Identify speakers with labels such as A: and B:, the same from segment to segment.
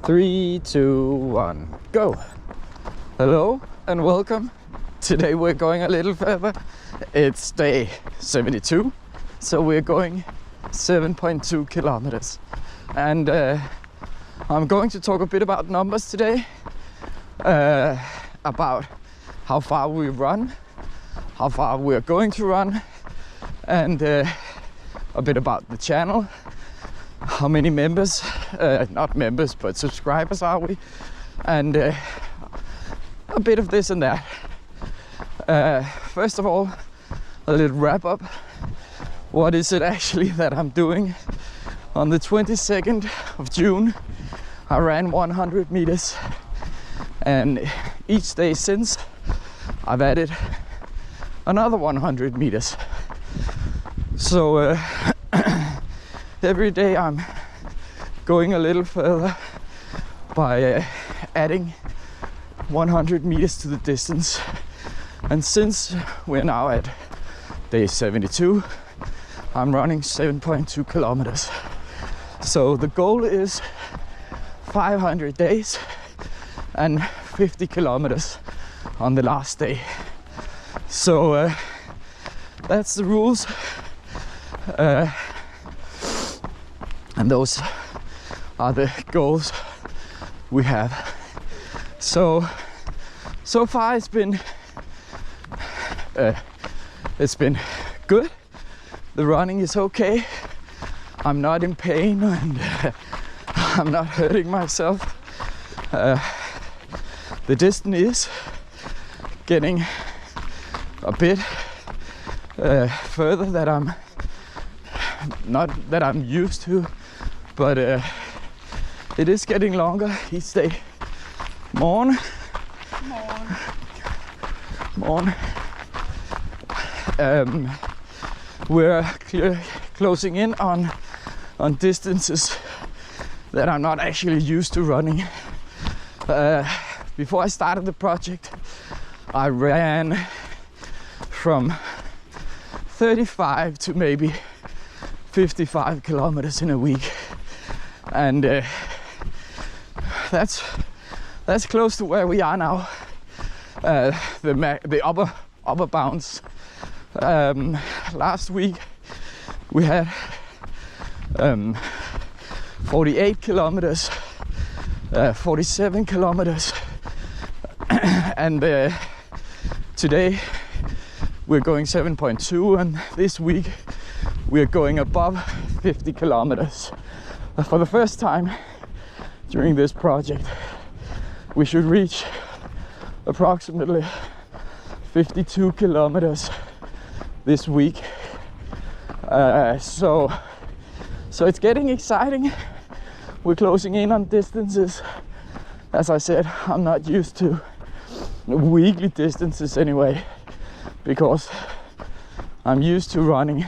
A: 3, 2, 1, go! Hello and welcome. Today we're going a little further. It's day 72, so we're going 7.2 kilometers. And I'm going to talk a bit about numbers today, about how far we run, how far we're going to run, and a bit about the channel. How many members, not members, but subscribers are we? And a bit of this and that. First of all, a little wrap up. What is it actually that I'm doing? On the 22nd of June, I ran 100 meters. And each day since, I've added another 100 meters. So every day I'm going a little further by adding 100 meters to the distance. And since we're now at day 72, I'm running 7.2 kilometers. So the goal is 500 days and 50 kilometers on the last day. So that's the rules. And those are the goals we have. So far it's been good. The running is okay. I'm not in pain and I'm not hurting myself. The distance is getting a bit further that I'm used to, but it is getting longer each day. Morn. We're closing in on distances that I'm not actually used to running. Before I started the project, I ran from 35 to maybe 55 kilometers in a week, and that's close to where we are now. The upper bounds. Last week we had 48 kilometers, 47 kilometers, and today we're going 7.2, and this week we're going above 50 kilometers. For the first time during this project, we should reach approximately 52 kilometers this week. So it's getting exciting. We're closing in on distances. As I said, I'm not used to weekly distances anyway, because I'm used to running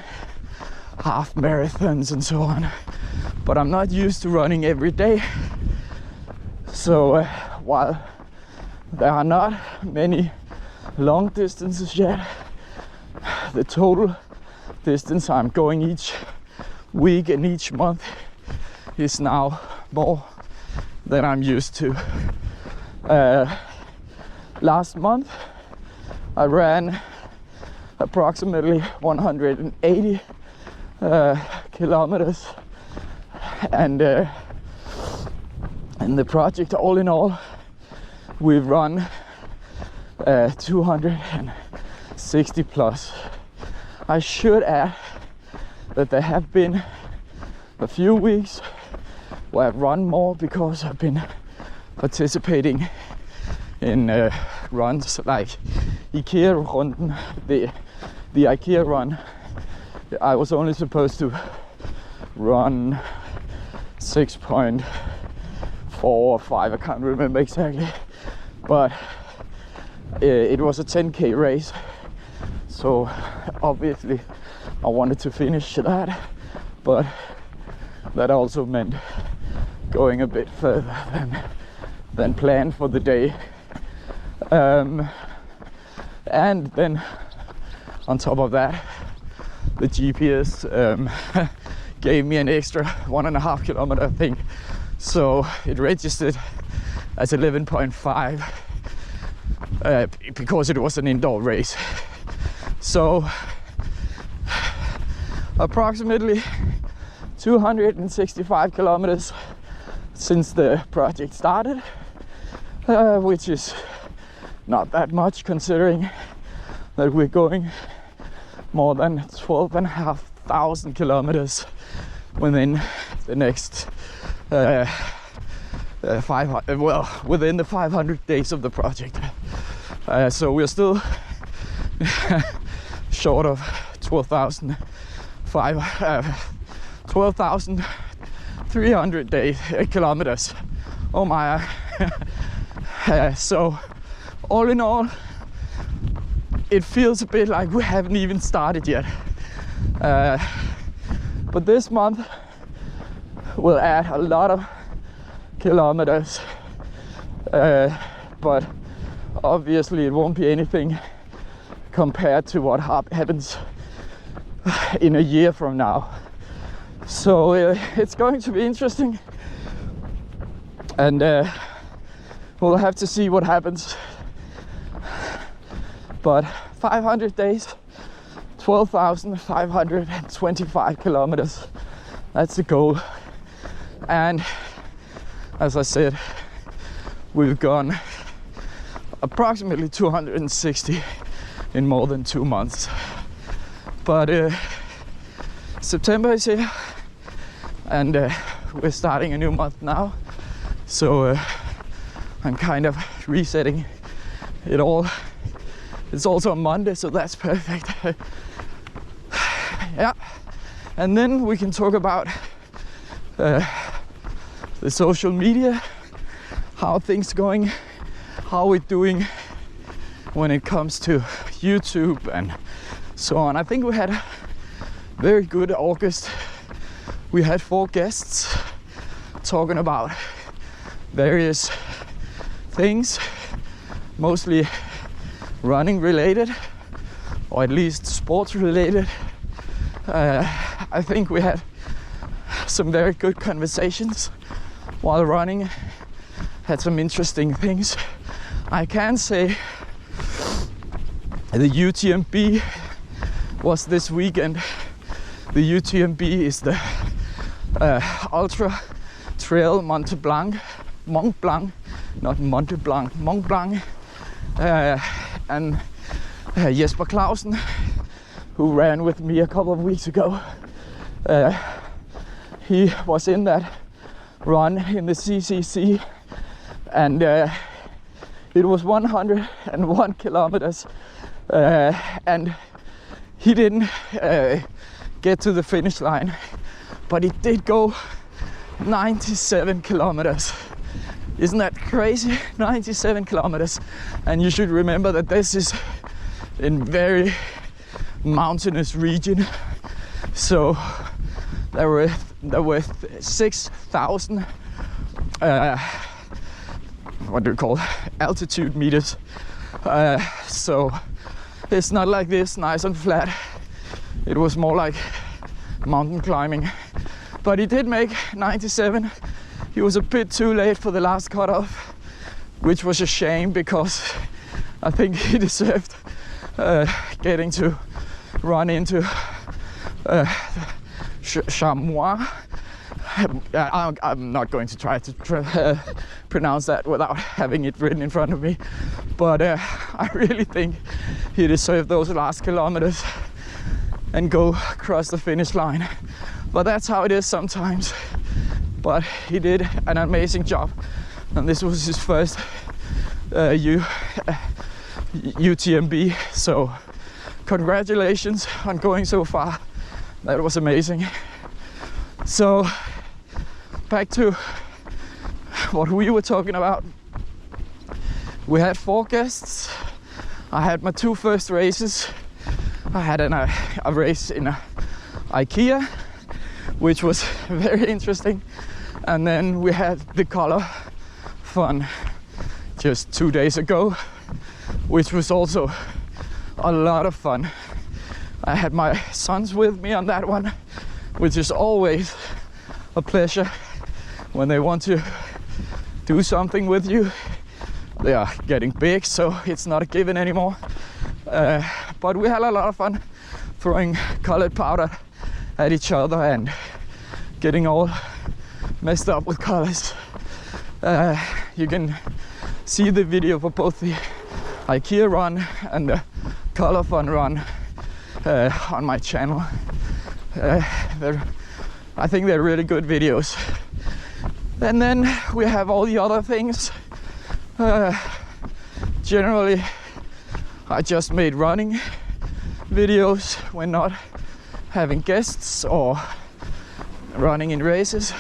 A: half marathons and so on, but I'm not used to running every day. So while there are not many long distances yet, the total distance I'm going each week and each month is now more than I'm used to. Last month I ran approximately 180 kilometers, and in the project, all in all, we've run 260 plus. I should add that there have been a few weeks where I've run more because I've been participating in runs like IKEA-runden, the IKEA run. I was only supposed to run 6.4 or 5, I can't remember exactly, but it was a 10k race, so obviously I wanted to finish that, but that also meant going a bit further than planned for the day. And then on top of that, the GPS gave me an extra 1.5 kilometer, I think, So it registered as 11.5 because it was an indoor race. So approximately 265 kilometers since the project started, which is not that much considering that we're going more than 12,500 kilometers within the next 500, well, within the 500 days of the project. So we're still short of 12,300 kilometers. Oh my. So all in all, it feels a bit like we haven't even started yet. But this month will add a lot of kilometers, but obviously it won't be anything compared to what happens in a year from now. So it's going to be interesting, and we'll have to see what happens. But 500 days, 12,525 kilometers, that's the goal. And as I said, we've gone approximately 260 in more than 2 months. But September is here, and we're starting a new month now. So I'm kind of resetting it all. It's also a Monday, so that's perfect. Yeah, and then we can talk about the social media, how things going, how we're doing when it comes to YouTube and so on. I think we had a very good August. We had 4 guests talking about various things, mostly running related, or at least sports related. I think we had some very good conversations while running, had some interesting things. I can say the UTMB was this weekend. The UTMB is the Ultra Trail Mont Blanc, not Mont Blanc, Mont Blanc. And Jesper Clausen, who ran with me a couple of weeks ago, he was in that run in the CCC, and it was 101 kilometers, and he didn't get to the finish line, but he did go 97 kilometers. Isn't that crazy? 97 kilometers. And you should remember that this is in very mountainous region. So there were 6,000 what do you call altitude meters. So it's not like this nice and flat. It was more like mountain climbing. But he did make 97. He was a bit too late for the last cutoff, which was a shame because I think he deserved getting to run into Chamois. I'm not going to try to pronounce that without having it written in front of me, but I really think he deserved those last kilometers and go across the finish line. But that's how it is sometimes. But he did an amazing job, and this was his first UTMB. So congratulations on going so far. That was amazing. So back to what we were talking about. We had 4 guests. I had my 2 first races. I had a race in IKEA, which was very interesting. And then we had the Color Fun just 2 days ago, which was also a lot of fun. I had my sons with me on that one, which is always a pleasure when they want to do something with you, they are getting big, so it's not a given anymore. But we had a lot of fun throwing colored powder at each other and getting all messed up with colors. You can see the video for both the IKEA run and the Color Fun run on my channel. I think they're really good videos. And then we have all the other things. Generally, I just made running videos when not having guests or running in races.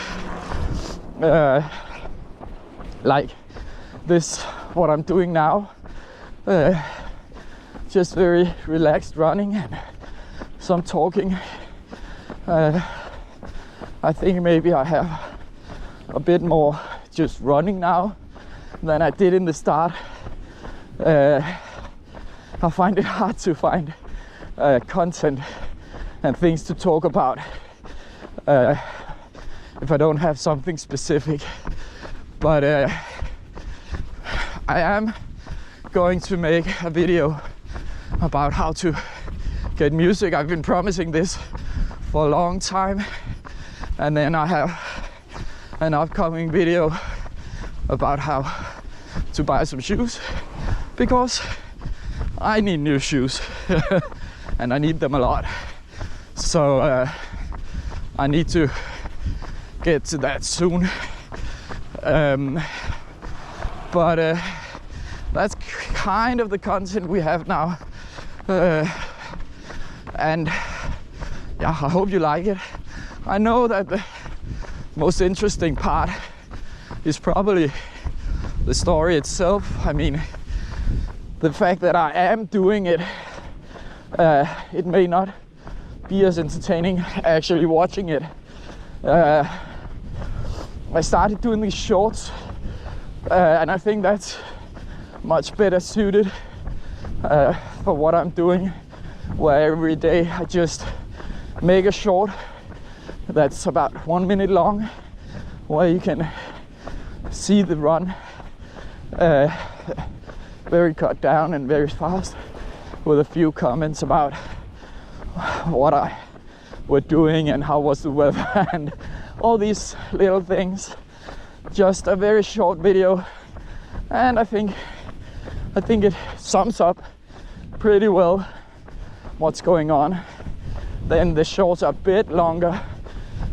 A: Like this, what I'm doing now. Just very relaxed running and some talking. I think maybe I have a bit more just running now than I did in the start. I find it hard to find content and things to talk about if I don't have something specific. But I am going to make a video about how to get music. I've been promising this for a long time, and then I have an upcoming video about how to buy some shoes, because I need new shoes and I need them a lot. So I need to get to that soon. But that's kind of the content we have now. And yeah, I hope you like it. I know that the most interesting part is probably the story itself. I mean, the fact that I am doing it, it may not be as entertaining actually watching it. I started doing these shorts, and I think that's much better suited for what I'm doing, where every day I just make a short that's about 1 minute long, where you can see the run very cut down and very fast, with a few comments about what I were doing and how was the weather and all these little things. Just a very short video, and I think it sums up pretty well what's going on. Then the shorts are a bit longer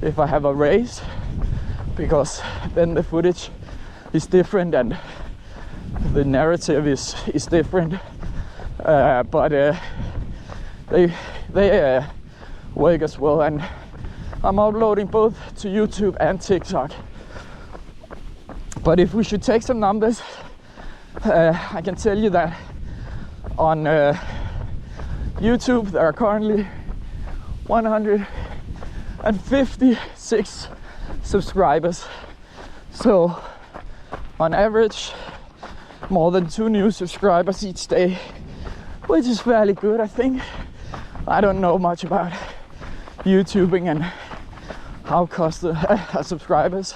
A: if I have a race, because then the footage is different and the narrative is different. But they work as well, and I'm uploading both to YouTube and TikTok. But if we should take some numbers, I can tell you that on YouTube there are currently 156 subscribers. So on average, more than 2 new subscribers each day, which is fairly good, I think. I don't know much about YouTubing and how subscribers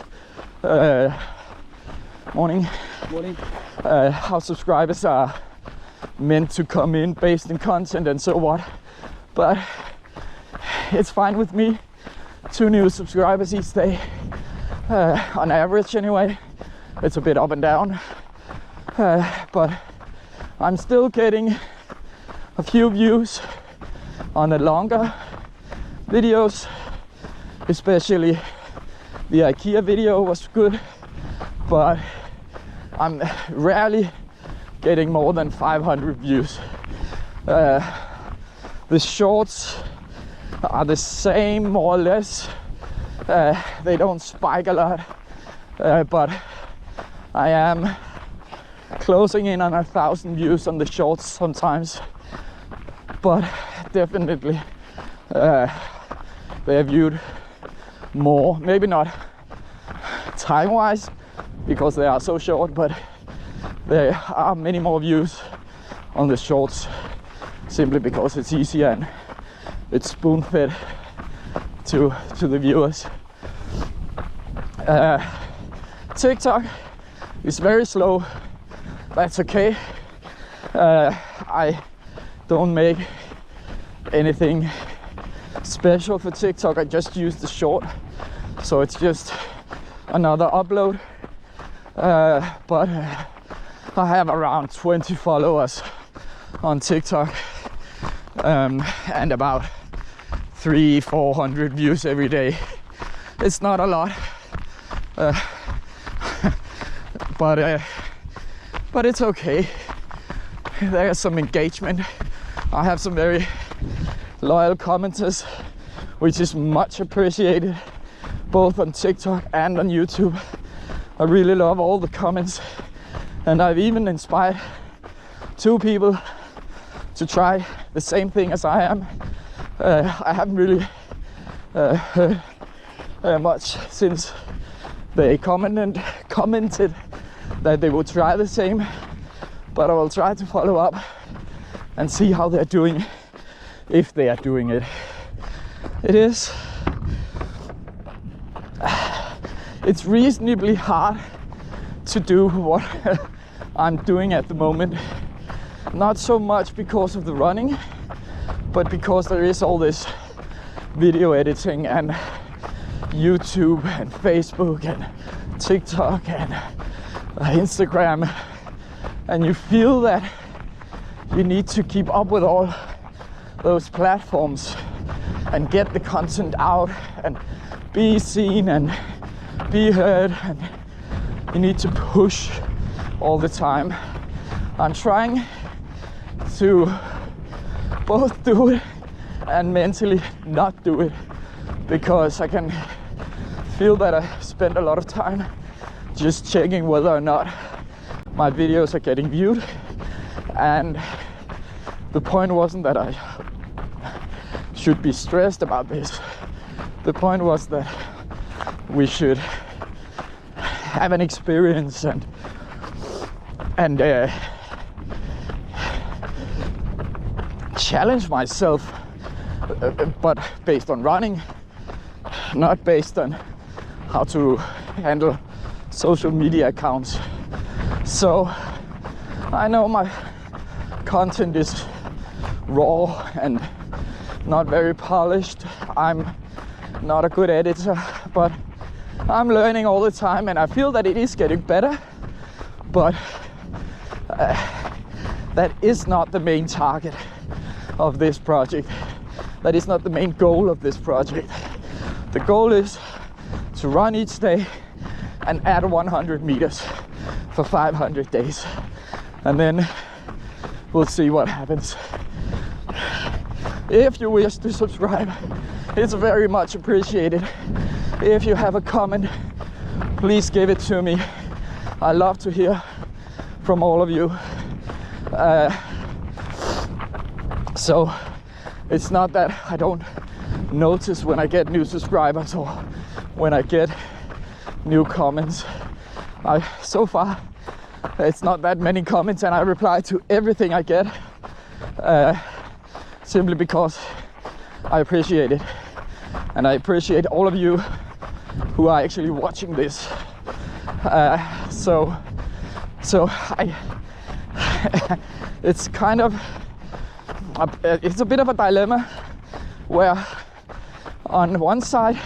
A: how subscribers are meant to come in based on content and so what, but it's fine with me. 2 new subscribers each day, on average anyway. It's a bit up and down, but I'm still getting a few views on the longer videos, especially the IKEA video was good, but I'm rarely getting more than 500 views. The shorts are the same, more or less. They don't spike a lot, but I am closing in on 1,000 views on the shorts sometimes. But definitely they are viewed more, maybe not time-wise because they are so short, but there are many more views on the shorts simply because it's easier and it's spoon-fed to the viewers. TikTok is very slow. That's okay. I don't make anything special for TikTok. I just use the short, so it's just another upload. But I have around 20 followers on TikTok, and about 300-400 views every day. It's not a lot, but it's okay. There's some engagement. I have some very loyal commenters, which is much appreciated, both on TikTok and on YouTube. I really love all the comments, and I've even inspired 2 people to try the same thing as I am. I haven't really heard much since they commented that they would try the same, but I will try to follow up and see how they're doing, if they are doing it. It's reasonably hard to do what I'm doing at the moment. Not so much because of the running, but because there is all this video editing and YouTube and Facebook and TikTok and Instagram, and you feel that you need to keep up with all those platforms and get the content out and be seen and be heard, and you need to push all the time. I'm trying to both do it and mentally not do it, because I can feel that I spend a lot of time just checking whether or not my videos are getting viewed, and the point wasn't that I should be stressed about this. The point was that we should have an experience and challenge myself, but based on running, not based on how to handle social media accounts. So I know my content is raw and not very polished. I'm not a good editor, but I'm learning all the time, and I feel that it is getting better, but that is not the main target of this project. That is not the main goal of this project. The goal is to run each day and add 100 meters for 500 days, and then we'll see what happens. If you wish to subscribe, it's very much appreciated. If you have a comment, please give it to me. I love to hear from all of you. So it's not that I don't notice when I get new subscribers or when I get new comments. So far it's not that many comments, and I reply to everything I get, simply because I appreciate it, and I appreciate all of you who are actually watching this. So I it's kind of it's a bit of a dilemma, where on one side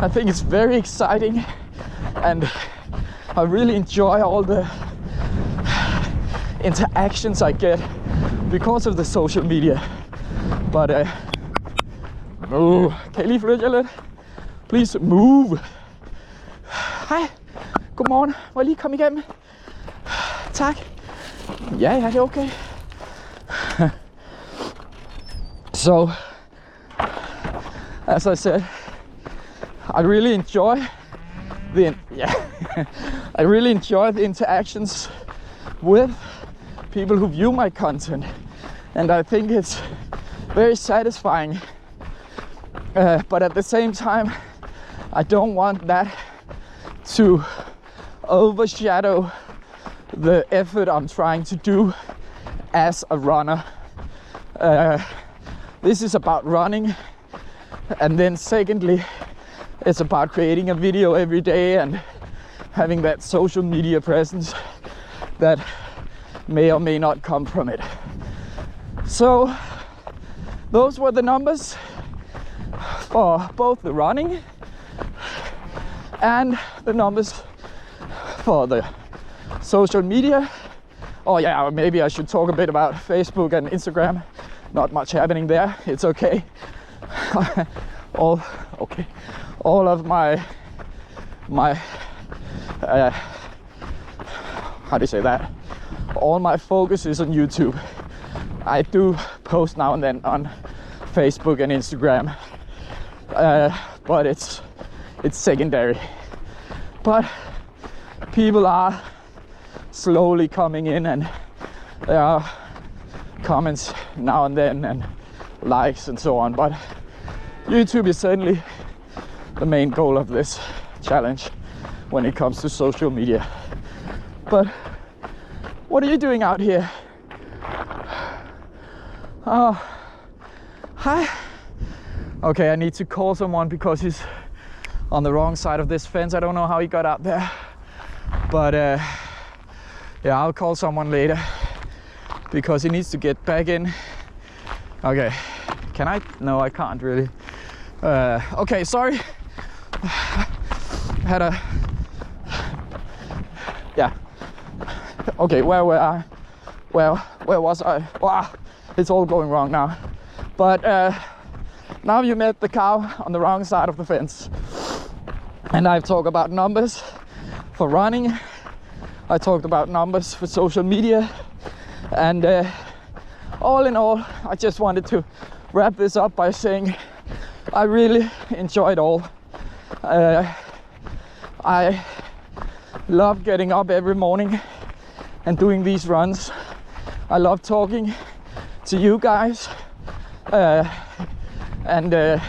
A: I think it's very exciting and I really enjoy all the interactions I get because of the social media. But kan I lige flytte jer lidt? Please move. Hej, godmorgen. Må jeg lige komme igennem? Tak. Ja, det er okay. So, as I said, I really enjoy I really enjoy the interactions with people who view my content, and I think it's very satisfying. But at the same time, I don't want that to overshadow the effort I'm trying to do as a runner. This is about running, and then secondly, it's about creating a video every day and having that social media presence that may or may not come from it. So those were the numbers for both the running and the numbers for the social media. Oh yeah, maybe I should talk a bit about Facebook and Instagram. Not much happening there. It's okay. All of my how do you say that? All my focus is on YouTube. I do post now and then on Facebook and Instagram, but it's secondary. But people are slowly coming in, and there are comments now and then and likes and so on. But YouTube is certainly the main goal of this challenge when it comes to social media. But what are you doing out here? Oh, hi. Okay, I need to call someone because he's on the wrong side of this fence. I don't know how he got out there, but yeah, I'll call someone later because he needs to get back in. Okay, can I? No, I can't really. Okay, sorry. Had a yeah. Okay, where were I? Well, where was I? Wow, it's all going wrong now. But now you met the cow on the wrong side of the fence. And I've talked about numbers for running. I talked about numbers for social media. And all in all, I just wanted to wrap this up by saying I really enjoyed all. I love getting up every morning and doing these runs. I love talking to you guys, and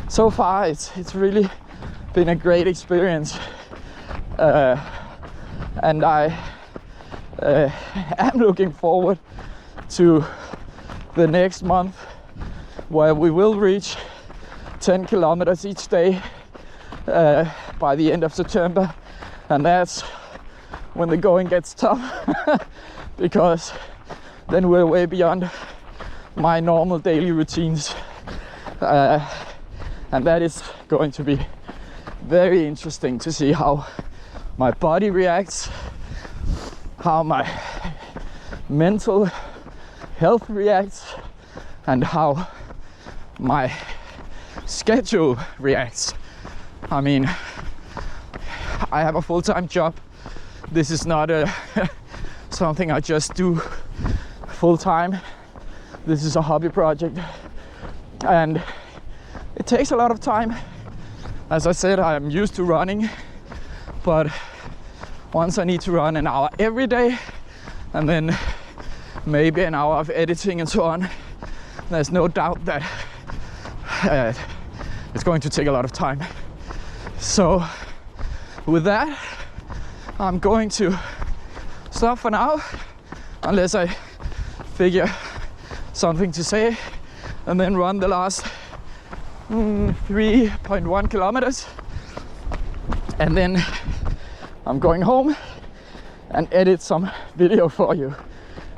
A: so far it's really been a great experience, and I am looking forward to the next month where we will reach 10 kilometers each day by the end of September, and that's when the going gets tough because then we're way beyond my normal daily routines, and that is going to be very interesting to see how my body reacts, how my mental health reacts, and how my schedule reacts. I mean, I have a full-time job. This is not something I just do full-time. This is a hobby project, and it takes a lot of time. As I said, I'm used to running, but once I need to run an hour every day, and then maybe an hour of editing and so on, there's no doubt that it's going to take a lot of time. So with that, I'm going to stop for now, unless I figure something to say, and then run the last 3.1 kilometers, and then I'm going home and edit some video for you.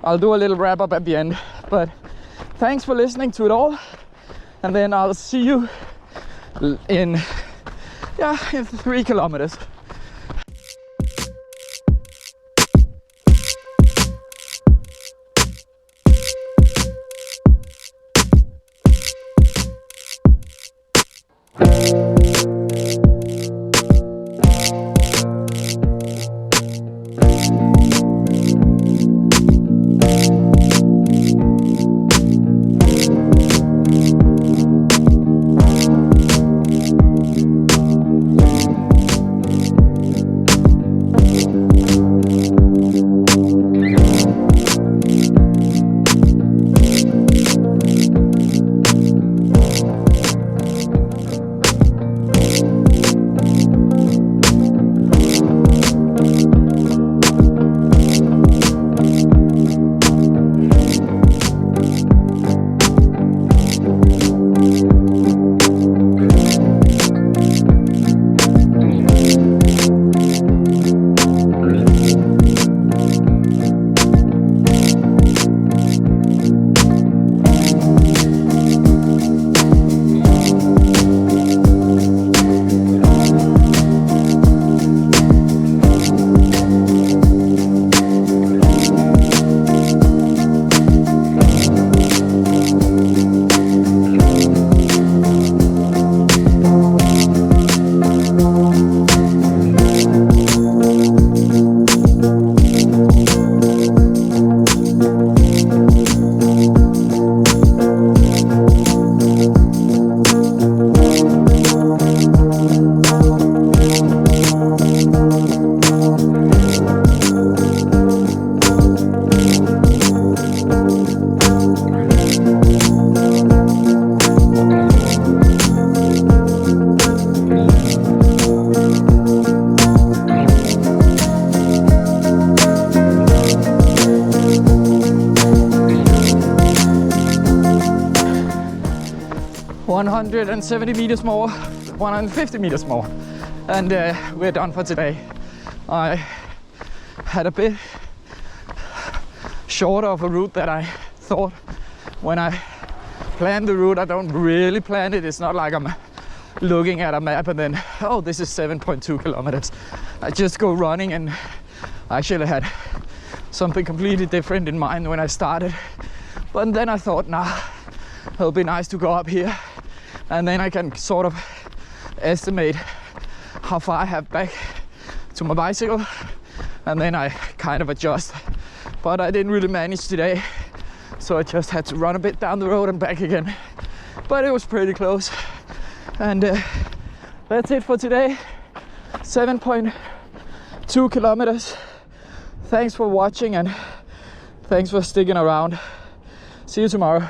A: I'll do a little wrap up at the end, but thanks for listening to it all, and then I'll see you in 3 kilometers. 170 meters more, 150 meters more, and we're done for today. I had a bit shorter of a route that I thought when I planned the route. I don't really plan it. It's not like I'm looking at a map and then, oh, this is 7.2 kilometers. I just go running, and I actually had something completely different in mind when I started. But then I thought, nah, it'll be nice to go up here, and then I can sort of estimate how far I have back to my bicycle, and then I kind of adjust. But I didn't really manage today, so I just had to run a bit down the road and back again. But it was pretty close. And that's it for today. 7.2 kilometers. Thanks for watching, and thanks for sticking around. See you tomorrow.